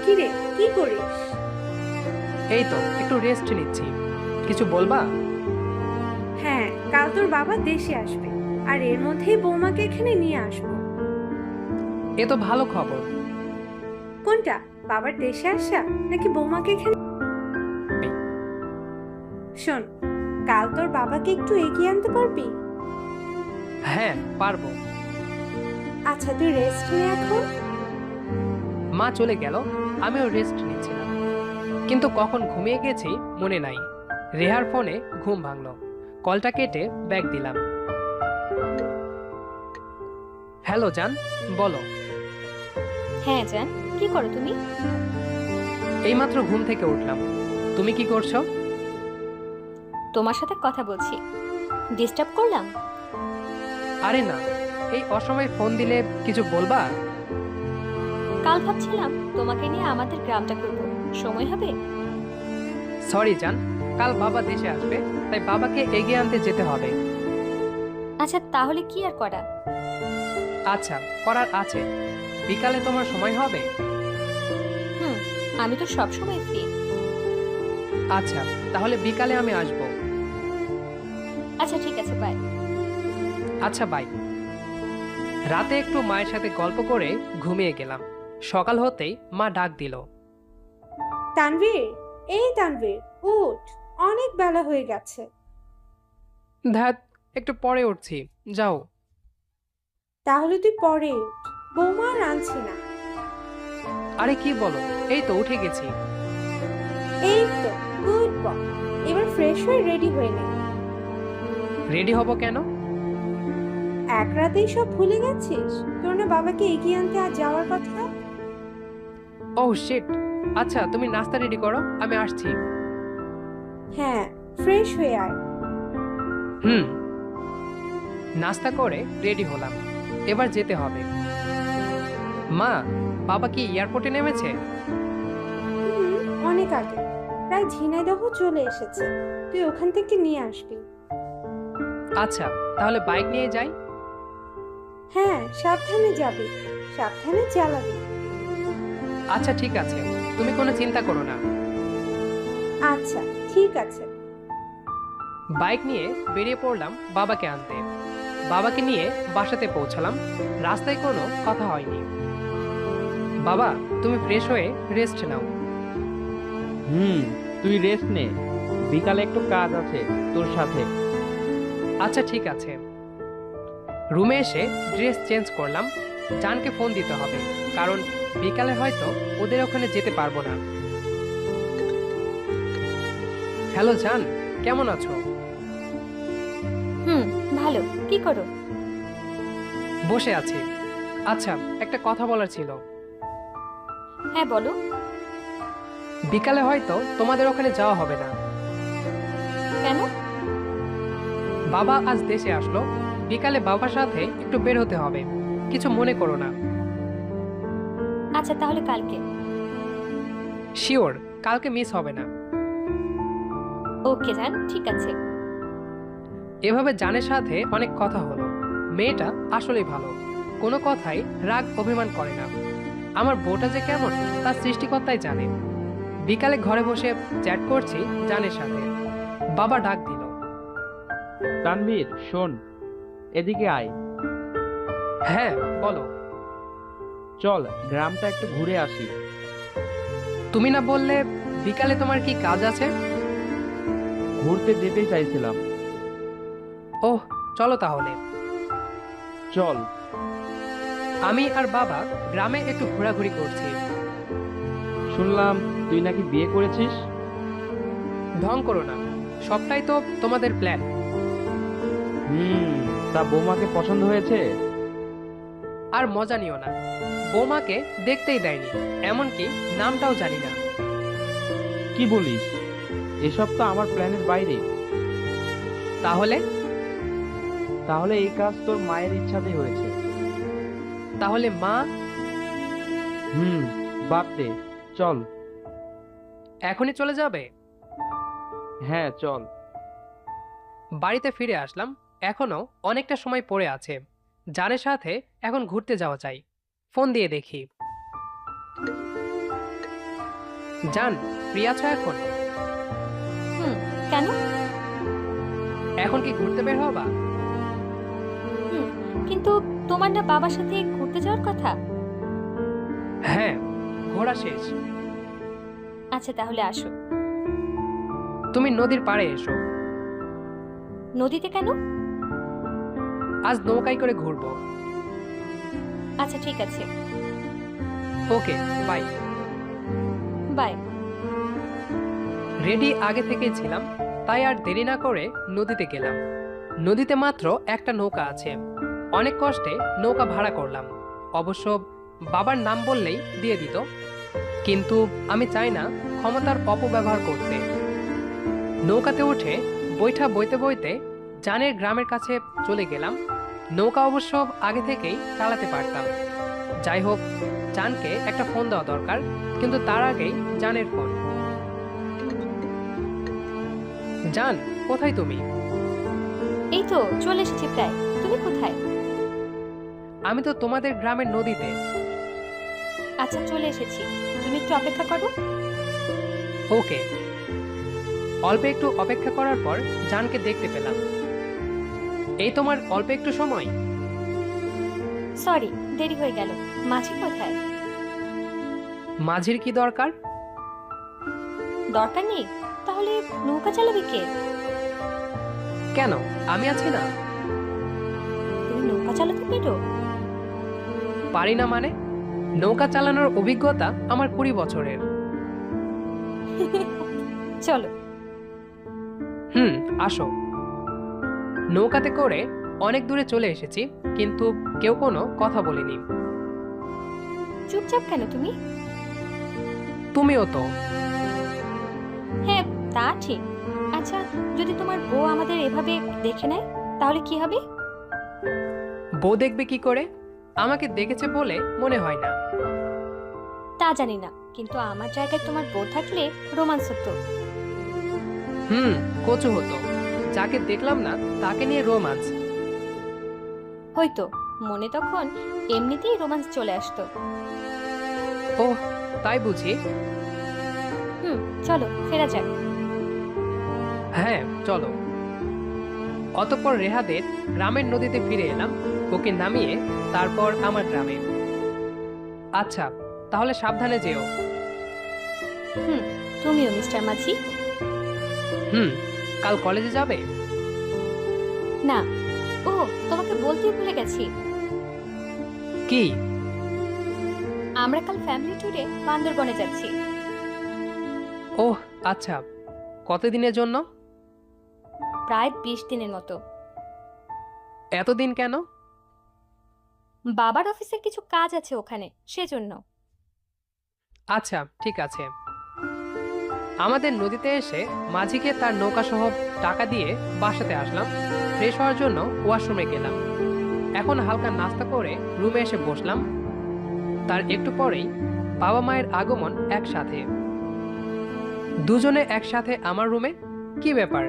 C: কি রে, কি করিস?
B: এই তো একটু রেস্ট নিচ্ছি। কিছু বলবা?
C: হ্যাঁ, কাল তোর বাবা দেশে আসবে, আর এর মধ্যেই বৌমাকে এখানে নিয়ে আসবো।
B: এ তো ভালো খবর।
C: কোনটা, বাবার দেশে আসা নাকি বৌমাকে এখানে? শোন, কাল তোর বাবাকে একটু এগিয়ে আনতে পারবি?
B: হ্যাঁ, পারবো।
C: আচ্ছা তুই রেস্ট নে এখন।
B: মা চলে গেল, আমিও রেস্ট নিচ্ছিলাম, কিন্তু কখন ঘুমিয়ে গেছি মনে নাই। রেহার ফোনে ঘুম ভাঙলো, কলটা কেটে ব্যাগ দিলাম। হ্যালো জান, বলো।
D: হ্যাঁ জান, কি করো তুমি?
B: এইমাত্র ঘুম থেকে উঠলাম। তুমি কি করছো?
D: তোমার সাথে কথা বলছি। ডিস্টার্ব করলাম?
B: আরে না, এই অসময়ে ফোন দিলে কিছু বলবা?
D: কাল ভাবছিলাম তোমাকে নিয়ে আমাদের গ্রামটা ঘুরবো, সময় হবে?
B: সরি জান, কাল বাবা দেশে আসবে, তাই বাবাকে এগিয়ে আনতে যেতে হবে।
D: আচ্ছা তাহলে কি আর করা।
B: আচ্ছা, করার আছে। বিকালে তোমার সময় হবে?
D: হুম, আমি তো সব সময় ফ্রি।
B: আচ্ছা, তাহলে বিকালে আমি আসব।
D: আচ্ছা ঠিক আছে, বাই।
B: আচ্ছা বাই। রাতে একটু মায়ের সাথে গল্প করে ঘুমিয়ে গেলাম। সকাল হতেই মা ডাক দিল।
C: তানভীর, এই তানভীর, উঠ, অনেক বেলা হয়ে গেছে।
B: ধ্যাত, একটু পরে উঠছি, যাও।
C: তাহলে তুই পরে উঠ, বৌমা আর আনছি না।
B: আরে কি বলো, এই তো উঠে গেছি।
C: এই তো, গুড বয়। এবার ফ্রেশ হয়ে রেডি হয়ে নে।
B: রেডি হব কেন?
C: এক রাতেই সব ভুলে গেছিস? তোর না বাবাকে এগিয়ে আনতে আজ যাওয়ার কথা?
B: Oh shit. আচ্ছা, তুমি নাস্তা রেডি করো, আমি আসছি।
C: হ্যাঁ, ফ্রেশ হয়ে আয়।
B: হুম। নাস্তা করে রেডি হলাম, এবার যেতে হবে। মা, বাবা কি এয়ারপোর্টে নেমেছে?
C: অনেক আগে, প্রায় ঝিনাইদহ চলে এসেছে। তুই ওখান থেকে নিয়ে আসবি।
B: আচ্ছা, তাহলে বাইক নিয়ে যাই।
C: হ্যাঁ, সাবধানে যাবি, সাবধানে চালাবি।
B: আচ্ছা ঠিক আছে, তুমি কোনো চিন্তা করো না।
C: আচ্ছা ঠিক আছে।
B: বাইক নিয়ে বেরিয়ে পড়লাম বাবাকে আনতে। বাবাকে নিয়ে বাসাতে পৌঁছালাম। রাস্তায় কোনো কথা হয়নি। বাবা, তুমি ফ্রেশ হয়ে রেস্ট নাও।
E: তুই রেস্ট নে, বিকালে একটু কাজ আছে তোর সাথে।
B: আচ্ছা ঠিক আছে। রুমে এসে ড্রেস চেঞ্জ করলাম। জানকে ফোন দিতে হবে, কারণ বিকালে হয়তো ওদের ওখানে যেতে পারবো না। হ্যালো জান, কেমন আছো?
D: হুম, ভালো। কি করো?
B: বসে আছি। আচ্ছা, একটা কথা বলার ছিল।
D: হ্যাঁ বলো।
B: বিকালে হয়তো তোমাদের ওখানে যাওয়া হবে না।
D: কেন?
B: বাবা আজ দেশে আসলো, বিকালে বাবার সাথে একটু বের হতে হবে। কিছু মনে করো না।
D: আচ্ছা তাহলে কালকে।
B: শিওর, কালকে মিস হবে না।
D: ওকে জান, ঠিক আছে।
B: এভাবে জানের সাথে অনেক কথা হলো। মেয়েটা আসলেই ভালো, কোনো কথাই রাগ অভিমান করে না। আমার বউটা যে কেমন তার সৃষ্টিকর্তাই জানে। বিকালে ঘরে বসে চ্যাট করছি জানের সাথে। বাবা ডাক দিল।
E: তানভীর শোন, এদিকে আয়।
B: হ্যাঁ বলো।
E: চল গ্রামটা একটু ঘুরে আসি।
B: তুমি না বললে বিকালে তোমার কি কাজ আছে?
E: ঘুরতে যেতে চাইছিলাম।
B: ওহ, চলো তাহলে।
E: চল।
B: আমি আর বাবা গ্রামে একটু ঘোরাঘুরি করছি।
E: শুনলাম তুই নাকি বিয়ে করেছিস।
B: ঢং করো না, সবটাই তো তোমাদের প্ল্যান।
E: তা বৌমাকে পছন্দ হয়েছে?
B: আর মজা নিও না, বৌমাকে দেখতেই দেয়নি, এমনকি নামটাও জানি না।
E: কি বলিস? এসব তো আমার প্ল্যানের বাইরে।
B: তাহলে?
E: তাহলে এই কাজ তোর মায়ের ইচ্ছাতেই হয়েছে।
B: তাহলে মা?
E: বাদ দে, চল।
B: এখনই চলে যাবে?
E: হ্যাঁ চল।
B: বাড়িতে ফিরে আসলাম। এখনো অনেকটা সময় পড়ে আছে। জানের সাথে এখন ঘুরতে যাওয়া চাই। ফোন দিয়ে দেখি। জান, ফ্রি আছো এখন?
D: হুম, কেন?
B: এখন কি ঘুরতে বের হবা?
D: হুম, কিন্তু তোমার না বাবার সাথে ঘুরতে যাওয়ার কথা?
B: হ্যাঁ, ঘোরা শেষ।
D: আচ্ছা তাহলে আসো।
B: তুমি নদীর পাড়ে এসো।
D: নদীতে কেন?
B: আজ নৌকায় করে ঘুরবো।
D: আচ্ছা ঠিক আছে,
B: ওকে, বাই।
D: বাই।
B: রেডি আগে থেকেই ছিলাম, তাই আর দেরি না করে নদীতে গেলাম। নদীতে মাত্র একটা নৌকা আছে। অনেক কষ্টে নৌকা ভাড়া করলাম। অবশ্য বাবার নাম বললেই দিয়ে দিত, কিন্তু আমি চাই না ক্ষমতার অপব্যবহার করতে। নৌকাতে উঠে বৈঠা বইতে বইতে জানের গ্রামের কাছে চলে গেলাম। নৌকা অবশ্য আগে থেকেই চালাতে পারতাম। যাই হোক, জানকে একটা ফোন দেওয়া দরকার, কিন্তু তার আগেই জানের ফোন। জান, কোথায় তুমি?
D: এই তো চলে এসেছি প্রায়। তুমি কোথায়?
B: আমি তো তোমাদের গ্রামের নদীতে।
D: আচ্ছা চলে এসেছি, তুমি একটু অপেক্ষা করো।
B: ওকে। অল্প একটু অপেক্ষা করার পর জানকে দেখতে পেলাম। এই তোমার অল্প একটু সময়?
D: সরি, দেরি হয়ে গেল। মাঝি কোথায়?
B: মাঝির কি দরকার?
D: দরকার নেই? তাহলে নৌকা চালাবে কে?
B: কেন, আমি আছি না।
D: তুমি নৌকা চালাতে পেরো?
B: পারি না মানে? নৌকা চালানোর অভিজ্ঞতা আমার 20 বছরের।
D: চলো।
B: আসো। নৌকাতে করে অনেক দূরে চলে এসেছি, কিন্তু কেউ কোনো কথা বলেনি।
D: চুপচাপ কেন তুমি?
B: তুমিও তো।
D: হ্যাঁ তা ঠিক। আচ্ছা, যদি তোমার বউ আমাদের এভাবে দেখে নেয় তাহলে কি হবে?
B: বউ দেখবে কি করে? আমাকে দেখেছে বলে মনে হয় না।
D: তা জানি না, কিন্তু আমার জায়গায় তোমার বউ থাকলে রোমান্স হতো।
B: কচু হতো। যাকে দেখলাম না তাকে নিয়ে রোমান্স।
D: হয়তো মনে তখন এমনিতেই রোমান্স চলে আসতো।
B: ওহ, তাই বুঝি।
D: চলো ফেরা যাক।
B: হ্যাঁ চলো। অতঃপর রেহাদের গ্রামের নদীতে ফিরে এলাম। ওকে নামিয়ে তারপর আমার গ্রামে। আচ্ছা, তাহলে সাবধানে যেও।
D: তুমিও মিস্টার মাঝি।
B: কাল কলেজে যাবে?
D: না। ও, তোমাকে বলতেই ভুলে গেছি।
B: কি?
D: আমরা কাল ফ্যামিলি ট্যুরে বান্দরবনে যাচ্ছি।
B: ওহ আচ্ছা, কতদিনের জন্য?
D: প্রায় 20 দিনের মতো।
B: এতদিন কেন?
D: বাবার অফিসের কিছু কাজ আছে ওখানে, সেজন্য।
B: আচ্ছা ঠিক আছে। আমাদের নদীতে এসে মাঝিকে তার নৌকা সহ টাকা দিয়ে বাসাতে আসলাম। ফ্রেশ হওয়ার জন্য ওয়াশরুমে গেলাম। এখন হালকা নাস্তা করে রুমে এসে বসলাম। তার একটু পরেই বাবা মায়ের আগমন একসাথে। দুজনে একসাথে আমার রুমে। কি ব্যাপার?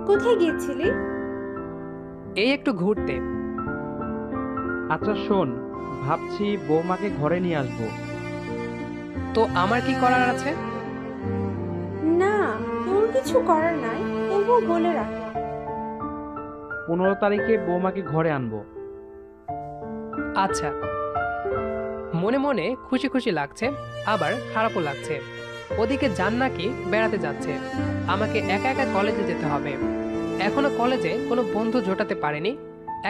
C: কোথায় গিয়েছিলি?
B: এই একটু ঘুরতে।
E: আচ্ছা শোন, ভাবছি বৌমাকে ঘরে নিয়ে আসবো।
B: তো আমার কি করার আছে?
C: না, তোর কিছু করার নাই, তবুও বলে রাখলাম।
E: 15 তারিখে বৌমাকে ঘরে আনবো।
B: আচ্ছা। মনে মনে খুশি খুশি লাগছে, আবার খারাপও লাগছে। ওদিকে জান নাকি বেড়াতে যাচ্ছে। আমাকে একা একা কলেজে যেতে হবে। এখনো কলেজে কোনো বন্ধু জোটাতে পারেনি।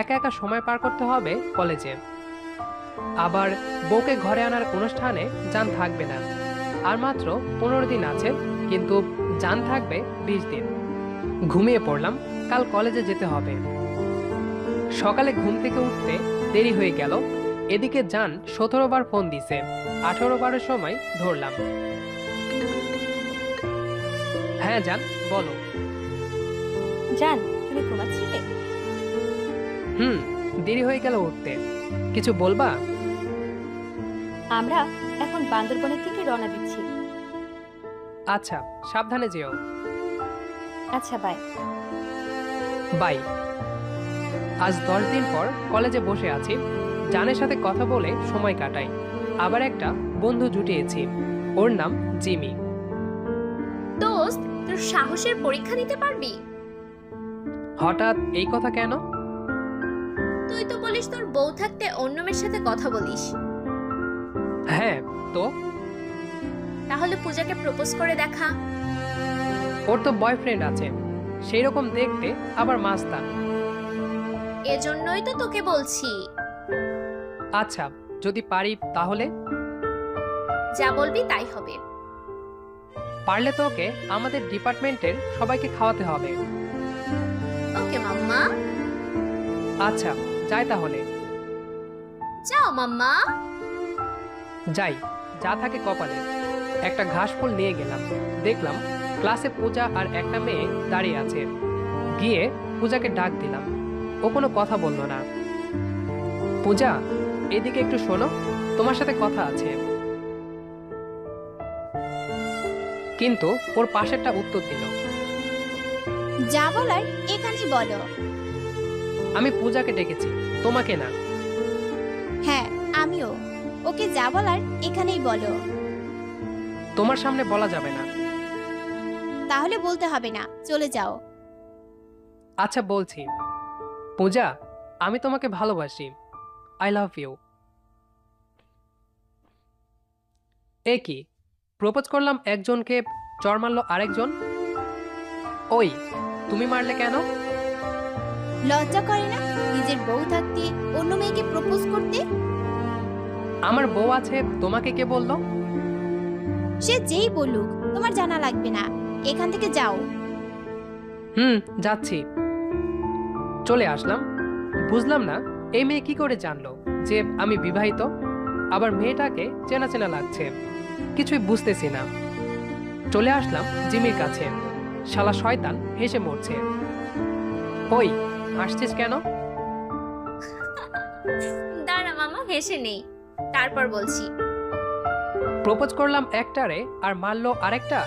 B: একা একা সময় পার করতে হবে কলেজে। আবার বউকে ঘরে আনার অনুষ্ঠানে জান থাকবে না। আর মাত্র 15 দিন আছে, কিন্তু জান থাকবে 20 দিন। ঘুমিয়ে পড়লাম, কাল কলেজে যেতে হবে। সকালে ঘুম থেকে উঠতে দেরি হয়ে গেল। এদিকে জান 17 বার ফোন দিছে। 18 বারের সময় ধরলাম। হ্যাঁ জান, বলো।
D: জান, তুমি ঘুমাচ্ছিলে?
B: দেরি হয়ে গেল উঠতে। কিছু বলবা?
D: আমরা এখন বান্দরবনের দিকে রওনা দিচ্ছি।
B: আচ্ছা, সাবধানে যেও।
D: আচ্ছা বাই।
B: বাই। আজ 10 দিন পর কলেজে বসে আছি। জানের সাথে কথা বলে সময় কাটাই। আবার একটা বন্ধু জুটিয়েছি। ওর নাম জিমি।
A: দোস্ত, তোর সাহসের পরীক্ষা দিতে পারবি?
B: হঠাৎ এই কথা কেন?
A: তুই তো বলিস তোর বউ থাকতে অন্য মেয়ের সাথে কথা বলিস।
B: হ্যাঁ তো?
A: তাহলে পূজাকে প্রপোজ করে দেখা।
B: ওর তো বয়ফ্রেন্ড আছে, সেই রকম দেখতে, আবার মাস্তান।
F: এজন্যই তো তোকে বলছি।
B: আচ্ছা, যদি পারি তাহলে।
F: যা বলবি তাই হবে।
B: পারলে তো ওকে আমাদের ডিপার্টমেন্টের সবাইকে খাওয়াতে হবে।
F: ওকে মাম্মা।
B: আচ্ছা, যাই তাহলে।
F: যাও মাম্মা।
B: যাই, যা থাকে কপালে। একটা ঘাস ফুল নিয়ে গেলাম। দেখলাম ক্লাসে পূজা আর একটা মেয়ে দাঁড়িয়ে আছে। গিয়ে পূজাকে ডাক দিলাম। ও কোনো কথা বলল না। পূজা, এদিকে একটু শোনো, তোমার সাথে কথা আছে। কিন্তু ওর পাশেরটা উত্তর দিল,
A: যা বলার এখানেই বলো।
B: আমি পূজাকে ডেকেছি, তোমাকে না।
A: হ্যাঁ, আমিও। ওকে যা বলার এখানেই বলো।
B: তোমার সামনে বলা যাবে না।
A: তাহলে বলতে হবে না, চলে যাও।
B: আচ্ছা, বলছি। পূজা, আমি তোমাকে ভালোবাসি। I love you. এ কি, প্রপোজ করলাম একজনকে, চর মারল আরেকজন। ওই, তুমি মারলে কেন?
A: লজ্জা করে না নিজের বউ থাকতে অন্য মেয়েকে প্রপোজ করতে?
B: আমার বউ আছে, তোমাকে কে বললো?
A: সে যেই বলুক, তোমার জানা লাগবে না। এখান থেকে যাও।
B: যাচ্ছি। চলে আসলাম। বুঝলাম না এই মেয়ে কি করে জানলো যে আমি বিবাহিত। আবার মেয়েটাকে চেনা চেনা লাগছে, কিছুই বুঝতেছি না। চলে আসলাম জিমির কাছে। শালা শয়তান হেসে মরছে। ওই, হাসছিস কেন?
F: দাঁড়া মামা, হেসে নেই, তারপর বলছি।
B: প্রপোজ করলাম একটারে আর মারলো আরেকটা।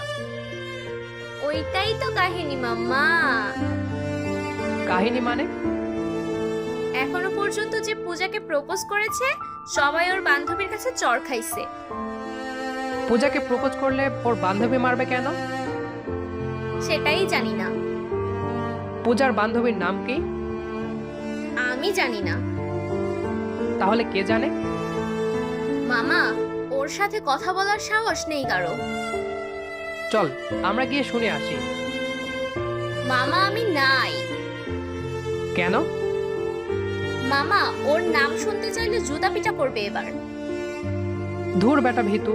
F: ওইটাই তো কাহিনী মাম্মা।
B: কাহিনী মানে?
F: এখনো পর্যন্ত যে পূজাকে প্রপোজ করেছে সবাই ওর বান্ধবীর কাছে চড় খাইছে।
B: পূজাকে প্রপোজ করলে ওর বান্ধবী মারবে কেন?
F: সেটাই জানি না।
B: পূজার বান্ধবীর নাম কি?
F: আমি জানি না।
B: তাহলে কে জানে?
F: মামা, ওর সাথে কথা বলার সাহস নেই কারো।
B: চল, আমরা গিয়ে শুনে আসি।
F: মামা, আমি নাই।
B: কেন?
F: মামা, ওর নাম শুনতে চাইলে জুতা পিটা করবে এবার।
B: ধুর বেটা ভীতু।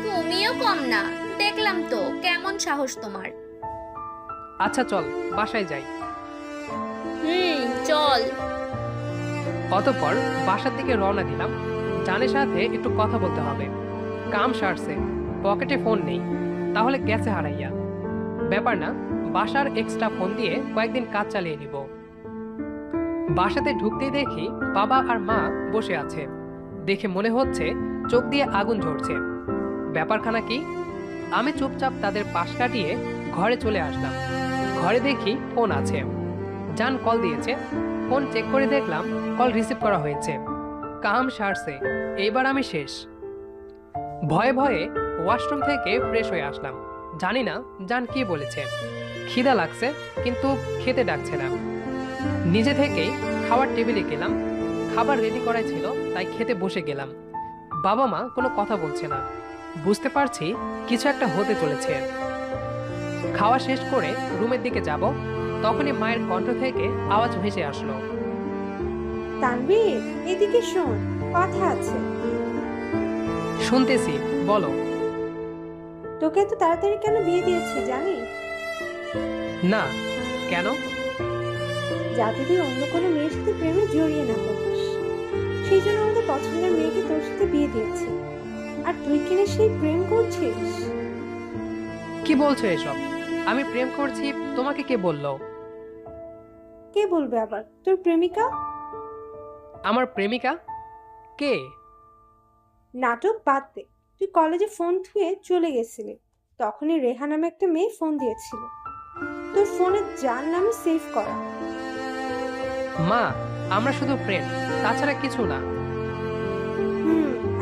F: তুমিও কম না, দেখলাম তো কেমন সাহস তোমার।
B: আচ্ছা চল, বাসায় যাই।
F: চল।
B: অতঃপর বাসার দিকে রওনা দিলাম। জানের সাথে একটু কথা বলতে হবে। কাম সারছে, পকেটে ফোন নেই, তাহলে গেছে হারাইয়া। ব্যাপার না, বাসার এক্সট্রা ফোন দিয়ে কয়েকদিন কাজ চালিয়ে নিব। বাসাতে ঢুকতেই দেখি বাবা আর মা বসে আছে। দেখে মনে হচ্ছে চোখ দিয়ে আগুন ঝরছে। ব্যাপারখানা কি? আমি চুপচাপ তাদের পাশ কাটিয়ে ঘরে চলে আসলাম। ঘরে দেখি ফোন আছে। জান কল দিয়েছে। ফোন চেক করে দেখলাম কল রিসিভ করা হয়েছে। কাম সারছে, এইবার আমি শেষ। ভয়ে ভয়ে ওয়াশরুম থেকে ফ্রেশ হয়ে আসলাম। জানি না জান কি বলেছে। খিদা লাগছে, কিন্তু খেতে ডাকছে না। নিজে থেকেই খাবার টেবিলে গেলাম। খাবার রেডি করাই ছিল, তাই খেতে বসে গেলাম। বাবা মা কোনো কথা বলছে না। বুঝতে পারছি কিছু একটা হতে চলেছে। খাওয়া শেষ করে রুমের দিকে যাব, তখনই মায়ের কণ্ঠ থেকে আওয়াজ ভেসে আসলো,
C: তানভীর, এদিকে শোন, কথা আছে।
B: শুনতেছি, বলো।
C: তোকে এত তাড়াতাড়ি কেন বিয়ে দিয়েছি জানিস?
B: না, কেন?
C: যাতে তুই অন্য কোনো মেয়ের সাথে প্রেমে জড়িয়ে না পড়িস। সেই জন্য আমাদের পছন্দের মেয়েকে তোর সাথে বিয়ে দিয়েছি। আর তুই কিনা সেই প্রেম করছিস?
B: কি বলছো এসব? আমি প্রেম করছি, তোমাকে কে বললো?
C: কে বলবে আবার? তোর প্রেমিকা।
B: আমার প্রেমিকা? কে?
C: নাটক বাদ দে। তুই কলেজে ফোন থুয়ে চলে গেছিলি, তখনই রেহা নামে একটা মেয়ে ফোন দিয়েছিল। তোর ফোনে যার নামে সেভ করা।
B: মা, আমরা শুধু ফ্রেন্ড, তাছাড়া কিছু না।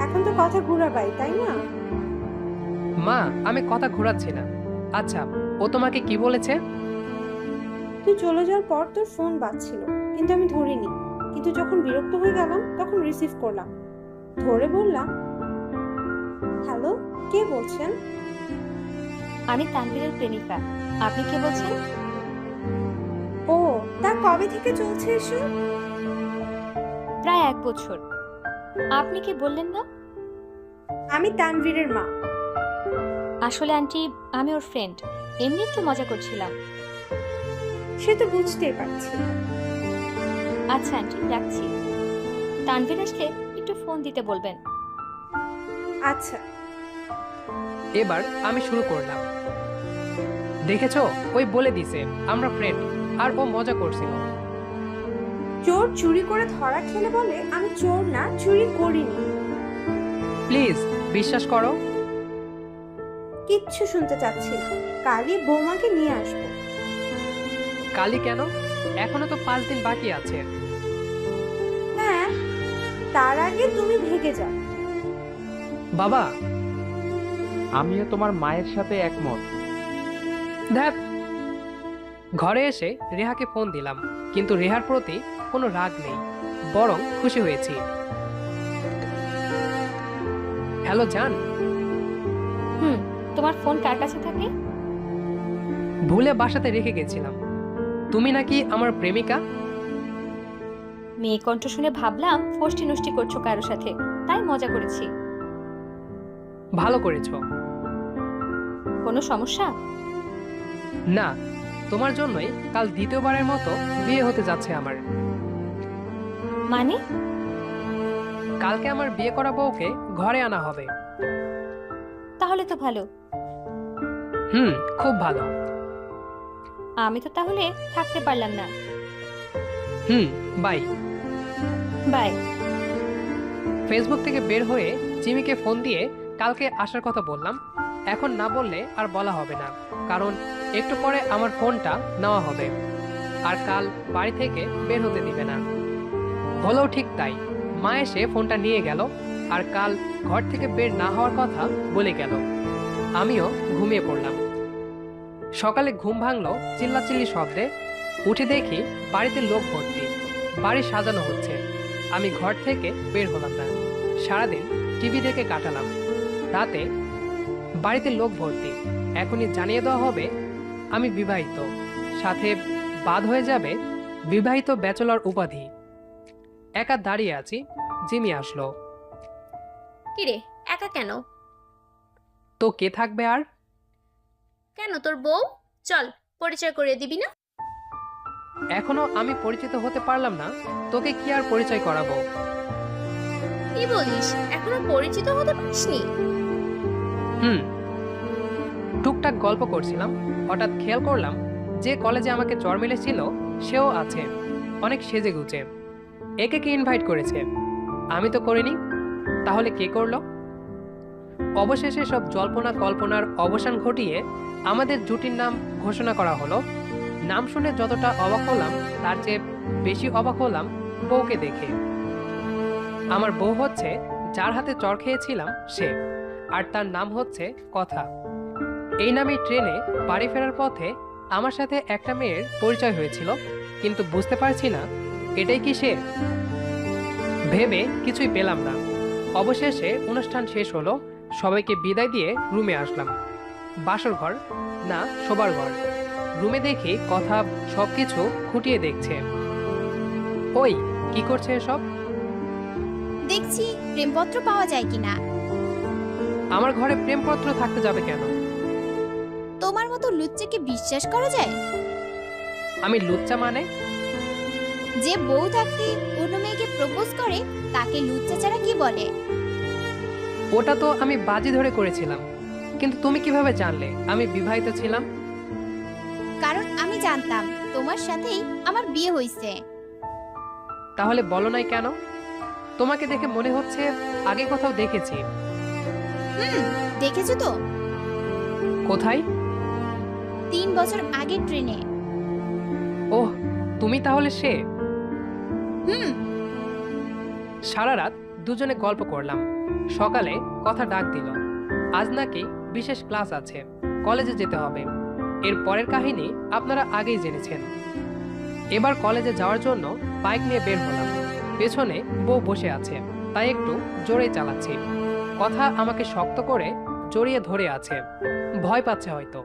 C: এখন তো কথা ঘুরাবাই, তাই না?
B: মা, আমি কথা ঘোরাচ্ছি না। আচ্ছা, ও তোমাকে কি বলেছে?
C: তুই চলে যাওয়ার পর তোর ফোন বাজছিল, কিন্তু আমি ধরিনি। কিন্তু যখন বিরক্ত হয়ে গেলাম তখন রিসিভ করলাম। ধরে বললাম, হ্যালো, কে বলছেন?
D: আমি তানভীরের প্রেমিকা। আপনি কে বলছেন?
C: ও, তা কবে থেকে চলছে এসব?
D: প্রায় 1 বছর। আপনি কি বললেন না?
C: আমি তানভীরের মা।
D: আসলে আন্টি, আমি ওর ফ্রেন্ড, এমনি একটু মজা করছিলাম।
C: সে তো বুঝতেই পারছি।
D: আচ্ছা আন্টি, রাখছি। তানভীর আসলে একটু ফোন দিতে বলবেন।
C: আচ্ছা।
B: এবার আমি শুরু করলাম। দেখেছো, ওই বলে দিছে আমরা ফ্রেন্ড, আর ও মজা করছিল।
C: চোর চুরি করে ধরা খেলে বলে আমি চোর না, চুরি করিনি।
B: প্লিজ বিশ্বাস করো।
C: কিচ্ছু শুনতে চাচ্ছি না। কালই বৌমাকে নিয়ে আসবো।
B: কালি কেন? এখনো তো 5 দিন বাকি আছে।
C: হ্যাঁ, তার আগে তুমি ভেগে যাও।
B: বাবা,
E: আমিও তোমার মায়ের সাথে একমত।
B: দেখ, ঘরে এসে রেহাকে ফোন দিলাম, কিন্তু রেহার প্রতি কোনো রাগ নেই, বরং খুশি হয়েছি। হ্যালো জান।
D: তোমার ফোন কার কাছে থাকে?
B: ভুলে বাসাতে রেখে গেছিলাম। তুমি নাকি আমার প্রেমিকা?
D: মেয়ে কণ্ঠ শুনে ভাবলাম ফষ্টি নষ্টি করছো কারোর সাথে, তাই মজা করেছি।
B: ভালো করেছো।
D: কোনো সমস্যা?
B: না, তোমার জন্যই কাল দ্বিতীয়বারের মতো বিয়ে হতে যাচ্ছে আমার।
D: মানে?
B: কালকে আমার বিয়ে করা বউকে ঘরে আনা হবে।
D: তাহলে তো ভালো।
B: খুব ভালো।
D: আমি তো তাহলে থাকতে পারলাম না।
B: বাই।
D: বাই।
B: ফেসবুক থেকে বের হয়ে জিমিকে ফোন দিয়ে কালকে আসার কথা বললাম। এখন না বললে আর বলা হবে না, কারণ একটু পরে আমার ফোনটা নেওয়া হবে, আর কাল বাড়ি থেকে বের হতে দিবে না। হলেও ঠিক তাই, মা এসে ফোনটা নিয়ে গেল, আর কাল ঘর থেকে বের না হওয়ার কথা বলে গেল। আমিও ঘুমিয়ে পড়লাম। সকালে ঘুম ভাঙলো চিল্লাচিল্লি শব্দে। উঠে দেখি বাড়িতে লোক ভর্তি, বাড়ি সাজানো হচ্ছে। আমি ঘর থেকে বের হলাম না। সারাদিন টিভি দেখে কাটালাম। রাতে বাড়িতে লোক ভর্তি। এখনই জানিয়ে দেওয়া হবে আমি বিবাহিত, সাথে বাদ হয়ে যাবে বিবাহিত ব্যাচেলর উপাধি। একা দাঁড়িয়ে আছি, জিমি আসলো।
F: কিরে, একা কেন?
B: তো কে থাকবে আর?
F: কেন, তোর বউ? চল, পরিচয় করে দিবি না?
B: এখনো আমি পরিচিত হতে পারলাম না, তোকে কি আর পরিচয় করাবো?
F: কি বলিস, এখনো পরিচিত হতে পারিসনি?
B: টুকটাক গল্প করছিলাম, হঠাৎ খেয়াল করলাম যে কলেজে আমাকে চড় মেলেছিল সেও আছে, অনেক সেজে গুজে। একে কে ইনভাইট করেছে? আমি তো করিনি। তাহলে কে করলো? অবশেষে সব জল্পনা কল্পনার অবসান ঘটিয়ে আমাদের জুটির নাম ঘোষণা করা হলো। নাম শুনে যতটা অবাক হলাম তার চেয়ে বেশি অবাক হলাম বউকে দেখে। আমার বউ হচ্ছে যার হাতে চড় খেয়েছিলাম সে, আর তার নাম হচ্ছে কথা। এই নামে ট্রেনে বাড়ি ফেরার পথে আমার সাথে একটা মেয়ের পরিচয় হয়েছিল, কিন্তু বুঝতে পারছি না এটাই কি সে। ভেবে কিছুই পেলাম না। অবশেষে অনুষ্ঠান শেষ হলো, সবাইকে বিদায় দিয়ে রুমে আসলাম। বাসর ঘর না, শোবার ঘর। রুমে দেখি কথা সবকিছু খুঁটিয়ে দেখছে। ওই কি করছে এসব?
A: দেখছি প্রেমপত্র পাওয়া যায় কিনা।
B: আমার ঘরে প্রেমপত্র থাকতে যাবে কেন?
A: তোমার মতো লুচ্চাকে বিশ্বাস করা যায়?
B: আমি লুচ্চা মানে?
A: যে বউ থাকতে অন্য মেয়েকে প্রপোজ করে তাকে লুচ্চা ছাড়া কি বলে?
B: ওটা তো আমি বাজি ধরে করেছিলাম, কিন্তু তুমি কিভাবে জানলে আমি বিবাহিত ছিলাম?
A: কারণ আমি জানতাম তোমার সাথেই আমার বিয়ে হয়েছে।
B: তাহলে বলো নাই কেন? তোমাকে দেখে মনে হচ্ছে আগে কোথাও দেখেছি।
A: দেখেছো তো?
B: কোথায়?
A: 3 বছর আগে ট্রেনে।
B: ওহ, তুমি তাহলে সে।
A: হুম।
B: সারা রাত দুজনে গল্প করলাম। সকালে কথা ডাক দিল, আজ নাকি বিশেষ ক্লাস আছে, কলেজে যেতে হবে। এর পরের কাহিনী আপনারা আগেই জেনেছেন। এবার কলেজে যাওয়ার জন্য বাইক নিয়ে বের হলাম। পেছনে বউ বসে আছে, তাই একটু জোরে চালাচ্ছি। কথা আমাকে শক্ত করে জড়িয়ে ধরে আছে, ভয় পাচ্ছে হয়তো।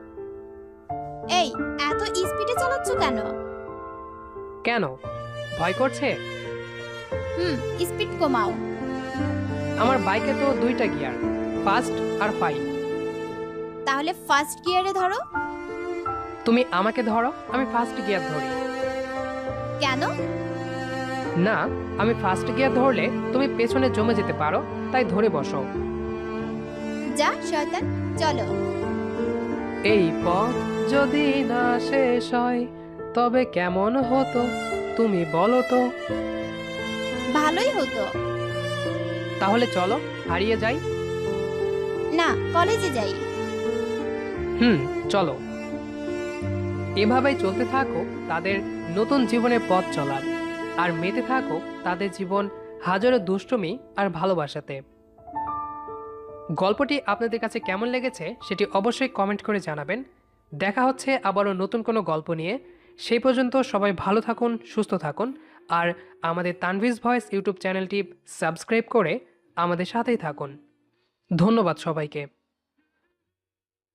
A: এই এত স্পিডে চালাচ্ছ কেন?
B: কেন, ভয় করছে?
A: স্পিড কমাও।
B: আমার বাইকে তো 2টা গিয়ার, ফার্স্ট আর 5।
A: তাহলে ফার্স্ট গিয়ারে ধরো।
B: তুমি আমাকে ধরো, আমি ফার্স্ট গিয়ার ধরি।
A: কেন?
B: না, আমি ফার্স্ট গিয়ার ধরলে তুমি পেছনে জমে যেতে পারো, তাই ধরে বসো।
A: যা শয়তান, চলো।
B: এই পথ যদি না শেষ হয় তবে কেমন হতো তুমি বলো তো।
A: ভালোই হতো।
B: তাহলে চলো হারিয়ে যাই।
A: না, কলেজে যাই।
B: চলো। এভাবেই চলতে থাকো তাদের নতুন জীবনের পথ চলার, আর মেতে থাকো তাদের জীবন হাজারো দুষ্টুমি আর ভালোবাসাতে। গল্পটি আপনাদের কাছে কেমন লেগেছে সেটি অবশ্যই কমেন্ট করে জানাবেন। দেখা হচ্ছে আবারও নতুন কোনো গল্প নিয়ে। সেই পর্যন্ত সবাই ভালো থাকুন, সুস্থ থাকুন, আর আমাদের তানভিজ ভয়েস ইউটিউব চ্যানেলটি সাবস্ক্রাইব করে আমাদের সাথেই থাকুন। ধন্যবাদ সবাইকে।